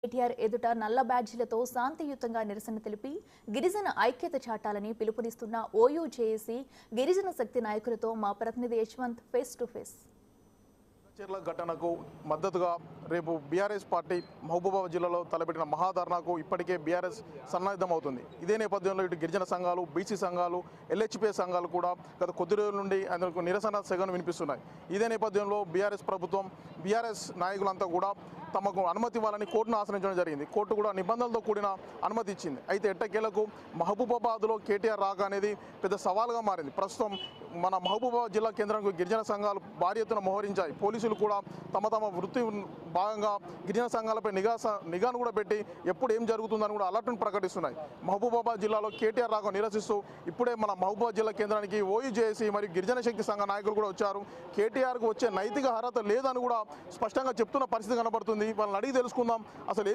కేటీఆర్ ఎదుట నల్ల బ్యాడ్జీలతో శాంతియుతంగా నిరసన తెలిపి గిరిజన ఐక్యత చాటాలని పిలుపునిస్తున్న ఓయూజేఏసీ గిరిజన శక్తి నాయకులతో మా ప్రతినిధి యశ్వంత్ ఫేస్ టు ఫేస్. చర్ల ఘటనకు మద్దతుగా రేపు బీఆర్ఎస్ పార్టీ మహబూబాబాద్ జిల్లాలో తలపెట్టిన మహాధర్నాకు ఇప్పటికే బీఆర్ఎస్ సన్నద్ధమవుతుంది. ఇదే నేపథ్యంలో ఇటు గిరిజన సంఘాలు, బీసీ సంఘాలు, ఎల్హెచ్పీ సంఘాలు కూడా గత కొద్ది రోజుల నుండి అందుకు నిరసన సెగను వినిపిస్తున్నాయి. ఇదే నేపథ్యంలో బీఆర్ఎస్ ప్రభుత్వం, బీఆర్ఎస్ నాయకులంతా కూడా తమకు అనుమతి ఇవ్వాలని కోర్టును ఆశ్రయించడం జరిగింది. కోర్టు కూడా నిబంధనలతో కూడిన అనుమతి ఇచ్చింది. అయితే ఎట్టకేలకు మహబూబాబాద్లో కేటీఆర్ రాక అనేది పెద్ద సవాల్గా మారింది. ప్రస్తుతం మన మహబూబాబాద్ జిల్లా కేంద్రానికి గిరిజన సంఘాలు భారీ ఎత్తున మోహరించాయి. పోలీసులు కూడా తమ వృత్తి భాగంగా గిరిజన సంఘాలపై నిఘాను కూడా పెట్టి ఎప్పుడు ఏం జరుగుతుందని కూడా అలర్ట్ను ప్రకటిస్తున్నాయి. మహబూబాబాద్ జిల్లాలో కేటీఆర్ రాక నిరసిస్తూ ఇప్పుడే మన మహబూబాబాద్ జిల్లా కేంద్రానికి ఓయూజేఏసీ మరియు గిరిజన శక్తి సంఘ నాయకులు కూడా వచ్చారు. కేటీఆర్కు వచ్చే నైతిక అర్హత లేదని కూడా స్పష్టంగా చెప్తున్న పరిస్థితి కనబడుతుంది. వాళ్ళని అడిగి తెలుసుకుందాం అసలు